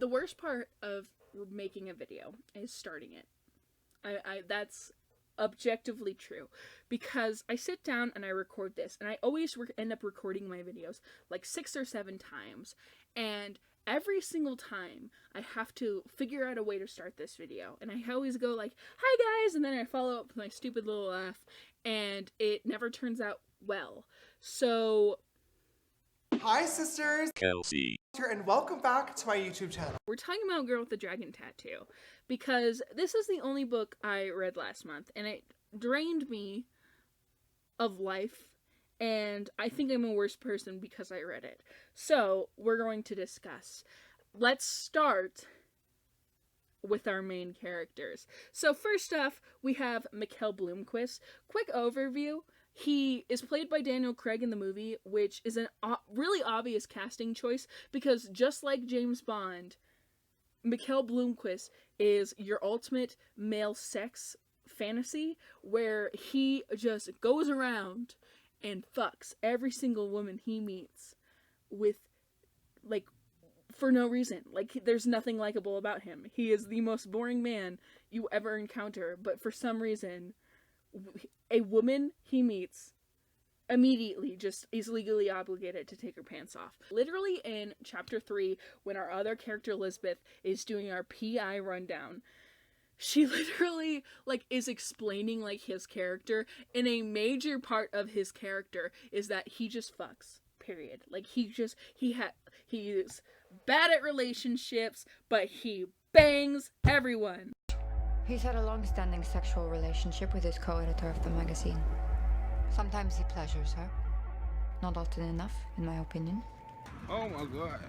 The worst part of making a video is starting it. That's objectively true, because I sit down and I record this, and I always end up recording my videos like 6 or 7 times, and every single time I have to figure out a way to start this video, and I always go like, hi guys, and then I follow up with my stupid little laugh, and it never turns out well. So hi sisters, Kelsey, and welcome back to my YouTube channel. we're talking about Girl with the Dragon Tattoo, because this is the only book I read last month, and it drained me of life, and I think I'm a worse person because I read it. So, we're going to discuss. Let's start with our main characters. So, first off, we have Mikkel Bloomquist. Quick overview. He is played by Daniel Craig in the movie, which is a really obvious casting choice, because just like James Bond, Mikkel Bloomquist is your ultimate male sex fantasy, where he just goes around and fucks every single woman he meets with, like, for no reason. Like, there's nothing likable about him. He is the most boring man you ever encounter, but for some reason, a woman he meets immediately just is legally obligated to take her pants off. Literally in chapter 3, when our other character Lisbeth is doing our PI rundown, she literally, like, is explaining, like, his character, and a major part of his character is that he just fucks, period. Like, he is bad at relationships, but he bangs everyone. He's had a long-standing sexual relationship with his co-editor of the magazine. Sometimes he pleasures her. Not often enough, in my opinion. Oh my god.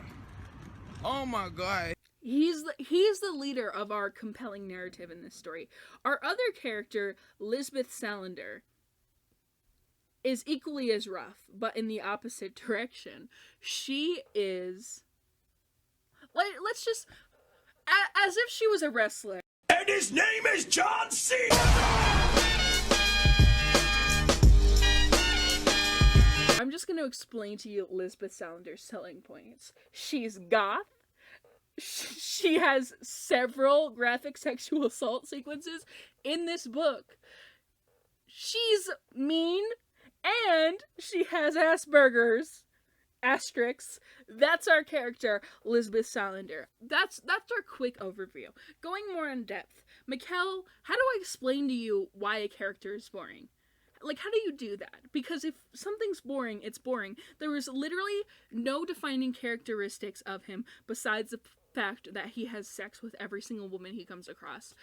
Oh my god. He's the leader of our compelling narrative in this story. Our other character, Lisbeth Salander, is equally as rough, but in the opposite direction. She is, let's just, as if she was a wrestler. and his name is John C. I'm just going to explain to you Lisbeth Salander's selling points. She's goth. She has several graphic sexual assault sequences in this book. She's mean, and she has Asperger's. Asterisks. That's our character, Lisbeth Salander. That's our quick overview. Going more in depth, Mikkel, how do I explain to you why a character is boring? Like, how do you do that? Because if something's boring, it's boring. There is literally no defining characteristics of him besides the fact that he has sex with every single woman he comes across,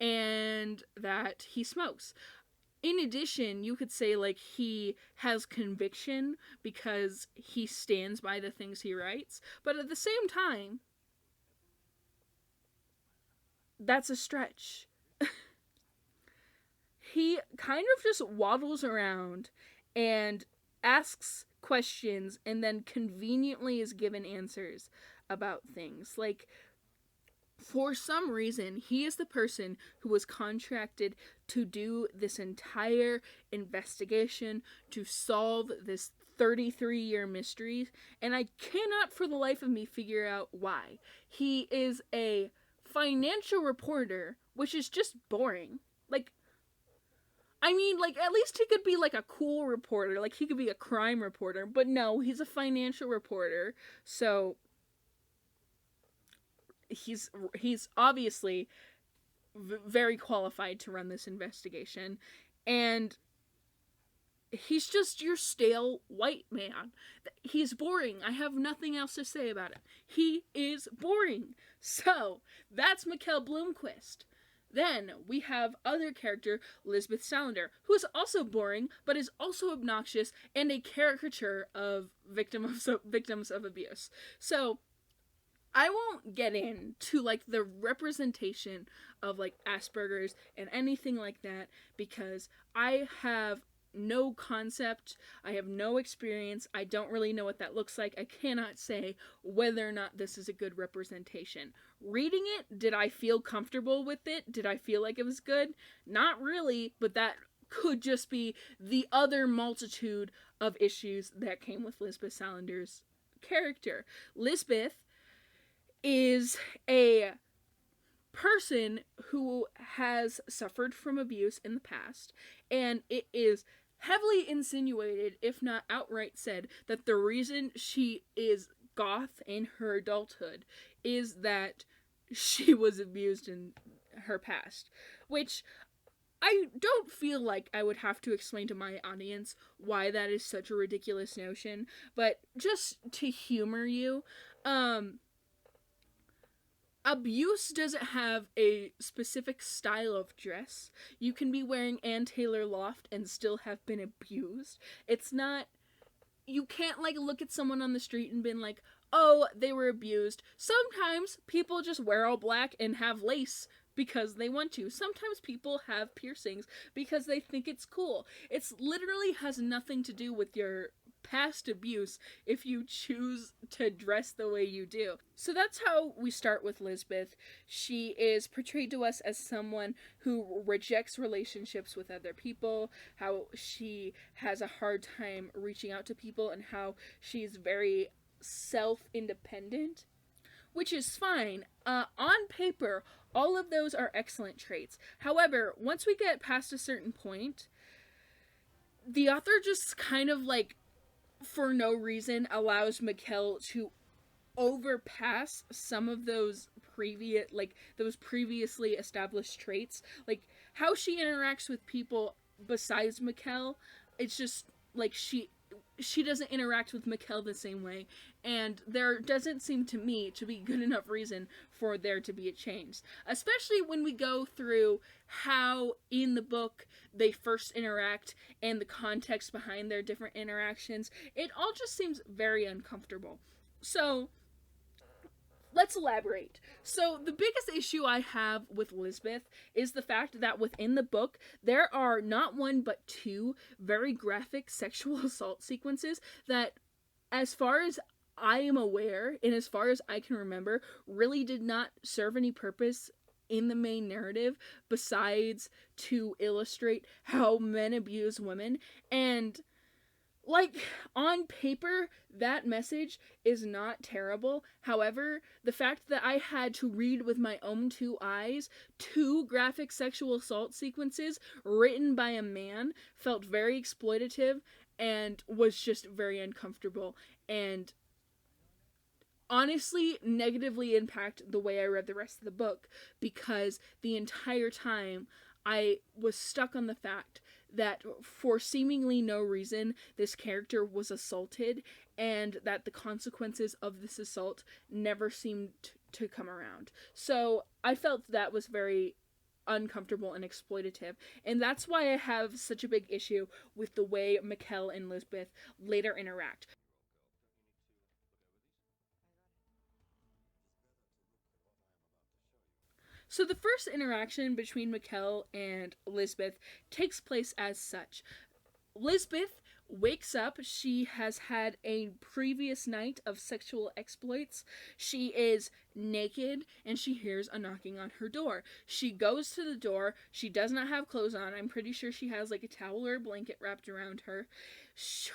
and that he smokes. In addition, you could say, like, he has conviction because he stands by the things he writes, but at the same time, that's a stretch. He kind of just waddles around and asks questions and then conveniently is given answers about things. Like, for some reason, he is the person who was contracted to do this entire investigation, to solve this 33-year mystery, and I cannot for the life of me figure out why. He is a financial reporter, which is just boring. Like, I mean, like, at least he could be, like, a cool reporter. Like, he could be a crime reporter. But no, he's a financial reporter. So, he's obviously very qualified to run this investigation. And he's just your stale white man. He's boring. I have nothing else to say about it. He is boring. So, that's Mikkel Bloomquist. Then we have other character, Lisbeth Salander, who is also boring, but is also obnoxious and a caricature of victims of abuse. So, I won't get into, like, the representation of, like, Asperger's and anything like that, because I have no concept, I have no experience, I don't really know what that looks like. I cannot say whether or not this is a good representation. Reading it, did I feel comfortable with it? Did I feel like it was good? Not really, but that could just be the other multitude of issues that came with Lisbeth Salander's character. Lisbeth is a person who has suffered from abuse in the past, and it is heavily insinuated, if not outright said, that the reason she is goth in her adulthood is that she was abused in her past, which I don't feel like I would have to explain to my audience why that is such a ridiculous notion, but just to humor you, abuse doesn't have a specific style of dress. You can be wearing Ann Taylor Loft and still have been abused. It's not, you can't like look at someone on the street and been like, oh, they were abused. Sometimes people just wear all black and have lace because they want to. Sometimes people have piercings because they think it's cool. It's literally has nothing to do with your past abuse if you choose to dress the way you do. So that's how we start with Lisbeth. She is portrayed to us as someone who rejects relationships with other people, how she has a hard time reaching out to people, and how she's very self-independent, which is fine. On paper, all of those are excellent traits. However, once we get past a certain point, the author just kind of like, for no reason, allows Mikkel to overpass some of those previously established traits. Like, how she interacts with people besides Mikkel, it's just like she doesn't interact with Mikkel the same way, and there doesn't seem to me to be good enough reason for there to be a change. Especially when we go through how in the book they first interact and the context behind their different interactions. It all just seems very uncomfortable. So, let's elaborate. So, the biggest issue I have with Lisbeth is the fact that within the book, there are not one but two very graphic sexual assault sequences that, as far as I am aware, and as far as I can remember, really did not serve any purpose in the main narrative besides to illustrate how men abuse women. And like, on paper, that message is not terrible. However, the fact that I had to read with my own two eyes two graphic sexual assault sequences written by a man felt very exploitative and was just very uncomfortable, and honestly negatively impact the way I read the rest of the book, because the entire time I was stuck on the fact that for seemingly no reason this character was assaulted, and that the consequences of this assault never seemed to come around. So I felt that was very uncomfortable and exploitative, and that's why I have such a big issue with the way Mikkel and Lisbeth later interact. So the first interaction between Mikkel and Lisbeth takes place as such. Lisbeth wakes up. She has had a previous night of sexual exploits. She is naked and she hears a knocking on her door. She goes to the door. She does not have clothes on. I'm pretty sure she has like a towel or a blanket wrapped around her.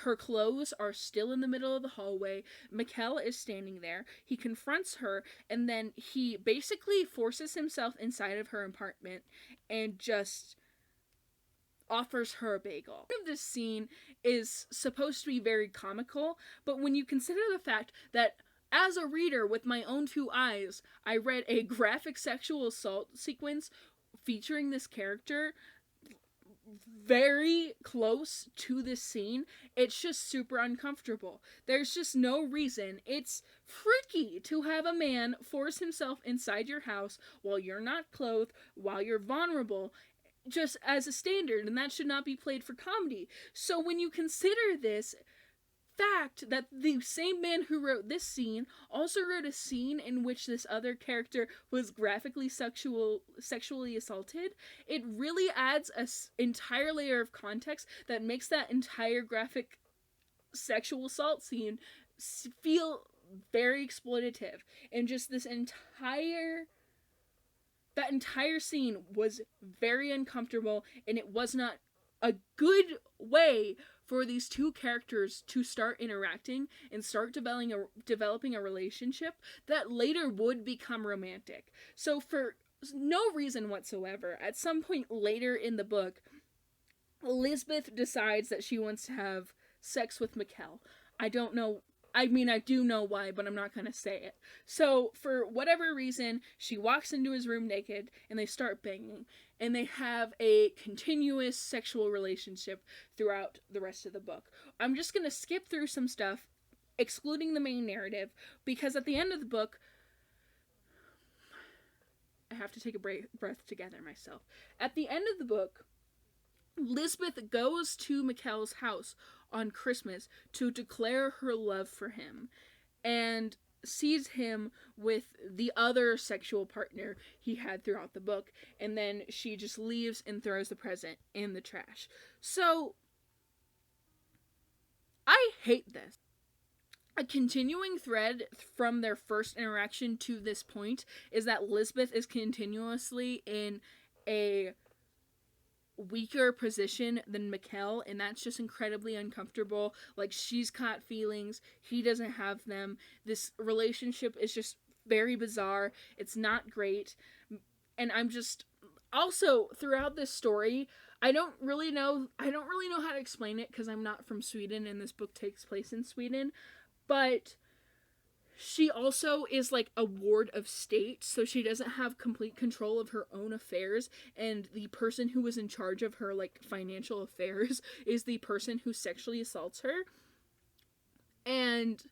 Her clothes are still in the middle of the hallway. Mikkel is standing there. He confronts her, and then he basically forces himself inside of her apartment and just offers her a bagel. This scene is supposed to be very comical, but when you consider the fact that as a reader with my own two eyes, I read a graphic sexual assault sequence featuring this character very close to this scene, it's just super uncomfortable. There's just no reason. It's freaky to have a man force himself inside your house while you're not clothed, while you're vulnerable, just as a standard, and that should not be played for comedy. So when you consider this fact that the same man who wrote this scene also wrote a scene in which this other character was graphically sexually assaulted, it really adds an entire layer of context that makes that entire graphic sexual assault scene feel very exploitative. And just that entire scene was very uncomfortable, and it was not a good way for these two characters to start interacting and start developing a relationship that later would become romantic. So for no reason whatsoever, at some point later in the book, Lisbeth decides that she wants to have sex with Mikkel. I don't know. I mean, I do know why, but I'm not going to say it. So, for whatever reason, she walks into his room naked, and they start banging. And they have a continuous sexual relationship throughout the rest of the book. I'm just going to skip through some stuff, excluding the main narrative, because at the end of the book, I have to take a breath to gather myself. At the end of the book, Lisbeth goes to Mikkel's house on Christmas to declare her love for him and sees him with the other sexual partner he had throughout the book, and then she just leaves and throws the present in the trash. So I hate this. A continuing thread from their first interaction to this point is that Lisbeth is continuously in a weaker position than Mikkel, and that's just incredibly uncomfortable. Like, she's caught feelings, he doesn't have them. This relationship is just very bizarre. It's not great. And I'm just also throughout this story, I don't really know how to explain it because I'm not from Sweden and this book takes place in Sweden, but she also is like a ward of state, so she doesn't have complete control of her own affairs, and the person who was in charge of her like financial affairs is the person who sexually assaults her. And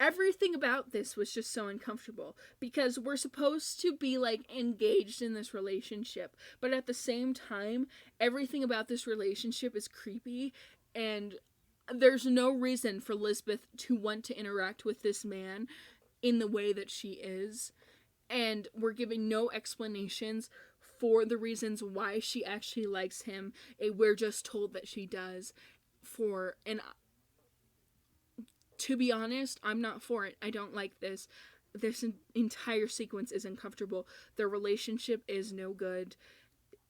everything about this was just so uncomfortable because we're supposed to be like engaged in this relationship, but at the same time, everything about this relationship is creepy, and there's no reason for Lisbeth to want to interact with this man in the way that she is. And we're giving no explanations for the reasons why she actually likes him. We're just told that she does. And to be honest, I'm not for it. I don't like this. This entire sequence is uncomfortable. Their relationship is no good.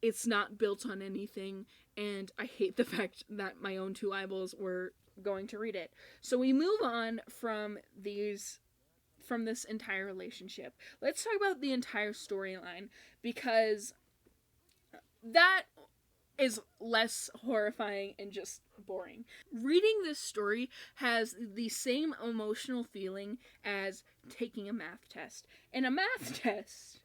It's not built on anything, and I hate the fact that my own two eyeballs were going to read it. So we move on from this entire relationship. Let's talk about the entire storyline, because that is less horrifying and just boring. Reading this story has the same emotional feeling as taking a math test. In a math test,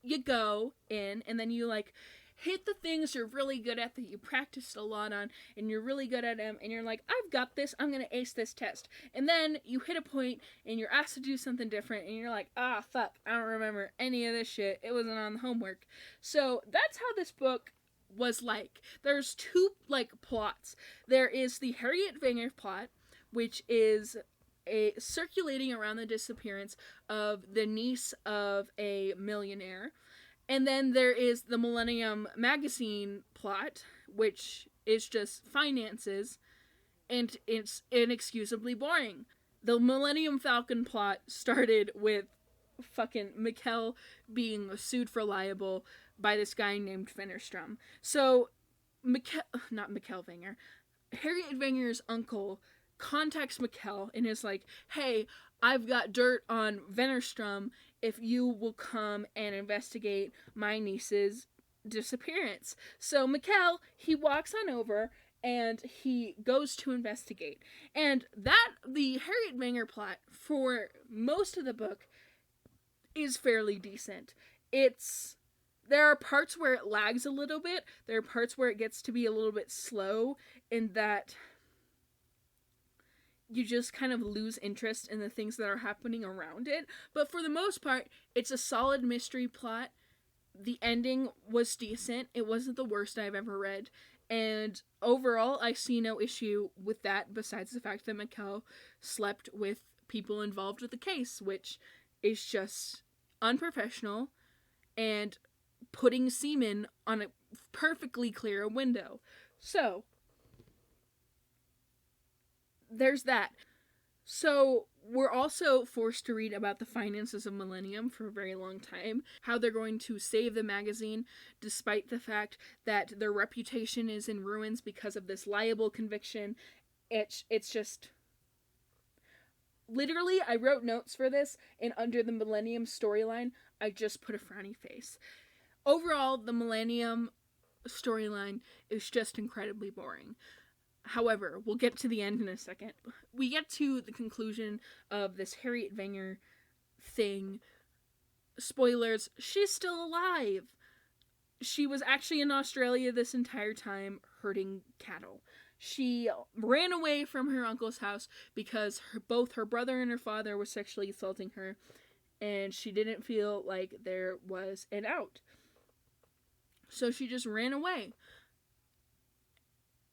you go in and then you like hit the things you're really good at that you practiced a lot on, and you're really good at them, and you're like, I've got this, I'm gonna ace this test. And then you hit a point and you're asked to do something different, and you're like, fuck, I don't remember any of this shit, it wasn't on the homework. So that's how this book was like. There's two like plots. There is the Harriet Wenger plot, which is circulating around the disappearance of the niece of a millionaire. And then there is the Millennium Magazine plot, which is just finances, and it's inexcusably boring. The Millennium Falcon plot started with fucking Mikkel being sued for libel by this guy named Wennerstrom. So, Mikkel Wenger, Harriet Wenger's uncle contacts Mikkel and is like, hey, I've got dirt on Wennerstrom if you will come and investigate my niece's disappearance. So Mikkel, he walks on over and he goes to investigate. And the Harriet Wenger plot for most of the book is fairly decent. There are parts where it lags a little bit. There are parts where it gets to be a little bit slow in that you just kind of lose interest in the things that are happening around it. But for the most part, it's a solid mystery plot. The ending was decent. It wasn't the worst I've ever read. And overall, I see no issue with that besides the fact that Mikkel slept with people involved with the case, which is just unprofessional and putting semen on a perfectly clear window. So there's that. So we're also forced to read about the finances of Millennium for a very long time, how they're going to save the magazine despite the fact that their reputation is in ruins because of this liable conviction. It's just... Literally, I wrote notes for this, and under the Millennium storyline, I just put a frowny face. Overall, the Millennium storyline is just incredibly boring. However, we'll get to the end in a second. We get to the conclusion of this Harriet Wenger thing. Spoilers, she's still alive. She was actually in Australia this entire time herding cattle. She ran away from her uncle's house because both her brother and her father were sexually assaulting her, and she didn't feel like there was an out. So she just ran away.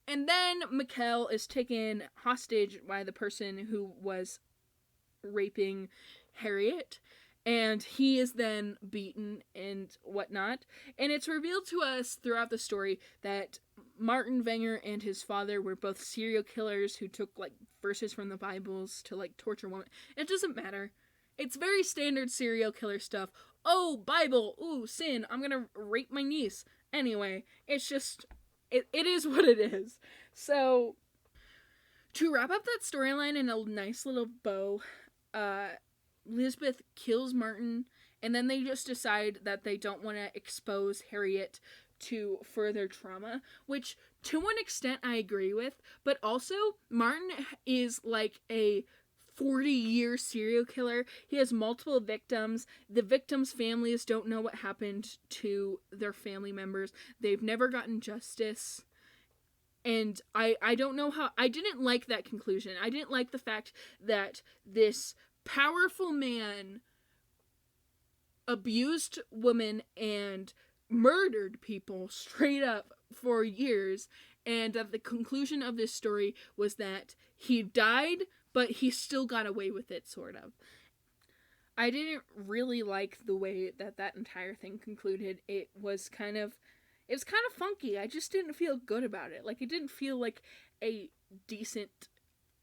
And then Mikkel is taken hostage by the person who was raping Harriet, and he is then beaten and whatnot. And it's revealed to us throughout the story that Martin Wenger and his father were both serial killers who took, like, verses from the Bibles to, like, torture women. It doesn't matter. It's very standard serial killer stuff. Oh, Bible, ooh, sin, I'm gonna rape my niece. Anyway, it's just... It is what it is. So, to wrap up that storyline in a nice little bow, Lisbeth kills Martin, and then they just decide that they don't want to expose Harriet to further trauma, which to one extent I agree with, but also Martin is like a 40-year serial killer. He has multiple victims. The victims' families don't know what happened to their family members. They've never gotten justice. And I don't know how... I didn't like that conclusion. I didn't like the fact that this powerful man abused women and murdered people straight up for years, and that the conclusion of this story was that he died, but he still got away with it, sort of. I didn't really like the way that entire thing concluded. It was kind of funky. I just didn't feel good about it. Like, it didn't feel like a decent,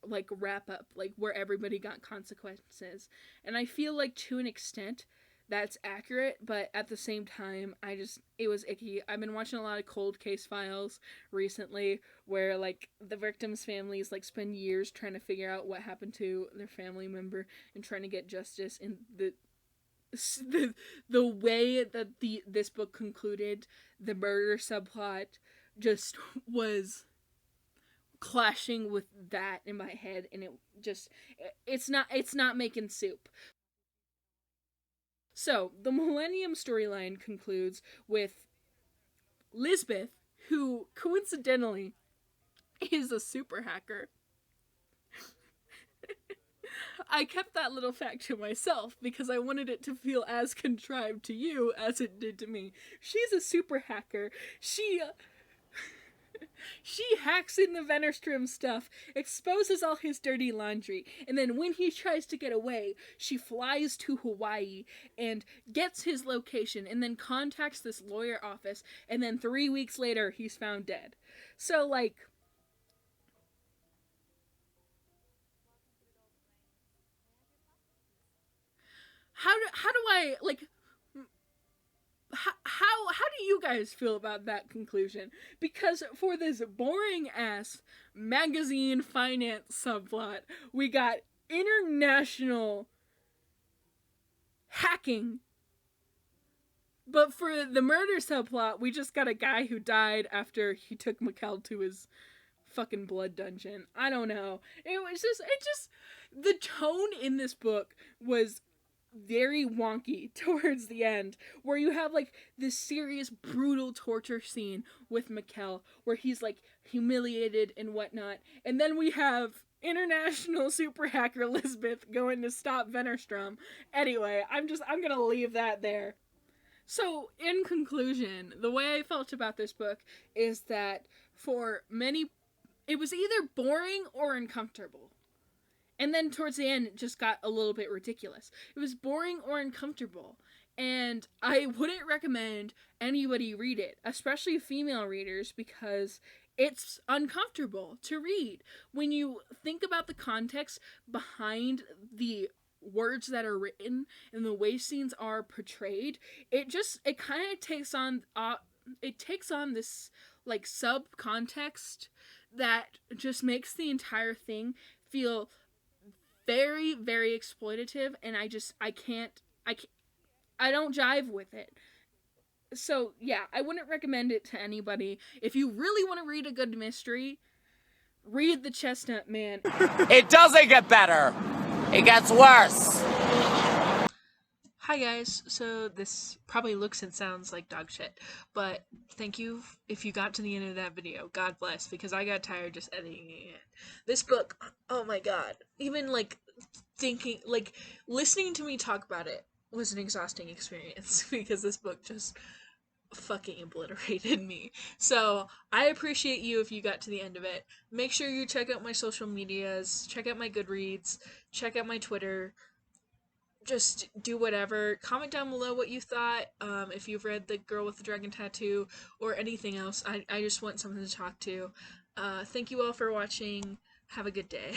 like, wrap-up, like, where everybody got consequences. And I feel like, to an extent, that's accurate, but at the same time, it was icky. I've been watching a lot of cold case files recently where, like, the victims' families, like, spend years trying to figure out what happened to their family member and trying to get justice. And the way that this book concluded, the murder subplot, just was clashing with that in my head, and it's not making soup. So, the Millennium storyline concludes with Lisbeth, who, coincidentally, is a super hacker. I kept that little fact to myself because I wanted it to feel as contrived to you as it did to me. She's a super hacker. She hacks in the Vennerstrom stuff, exposes all his dirty laundry, and then when he tries to get away, she flies to Hawaii and gets his location, and then contacts this lawyer office, and then 3 weeks later, he's found dead. So, like... How do I, like... How do you guys feel about that conclusion? Because for this boring-ass magazine finance subplot, we got international hacking. But for the murder subplot, we just got a guy who died after he took Mikkel to his fucking blood dungeon. I don't know. It just the tone in this book was very wonky towards the end, where you have, like, this serious, brutal torture scene with Mikkel, where he's, like, humiliated and whatnot, and then we have international super hacker Lisbeth going to stop Vennerstrom. Anyway, I'm gonna leave that there. So, in conclusion, the way I felt about this book is that for many, it was either boring or uncomfortable. And then towards the end, it just got a little bit ridiculous. It was boring or uncomfortable. And I wouldn't recommend anybody read it, especially female readers, because it's uncomfortable to read. When you think about the context behind the words that are written and the way scenes are portrayed, it kind of takes on this like sub context that just makes the entire thing feel very, very exploitative, and I don't jive with it. So yeah, I wouldn't recommend it to anybody. If you really want to read a good mystery, read The Chestnut Man. It doesn't get better. It gets worse. Hi guys, so this probably looks and sounds like dog shit, but thank you if you got to the end of that video. God bless, because I got tired just editing it. This book, oh my god, even like listening to me talk about it was an exhausting experience because this book just fucking obliterated me. So I appreciate you if you got to the end of it. Make sure you check out my social medias, check out my Goodreads, check out my Twitter. Just do whatever. Comment down below what you thought, if you've read The Girl with the Dragon Tattoo or anything else. I just want something to talk to. Thank you all for watching. Have a good day.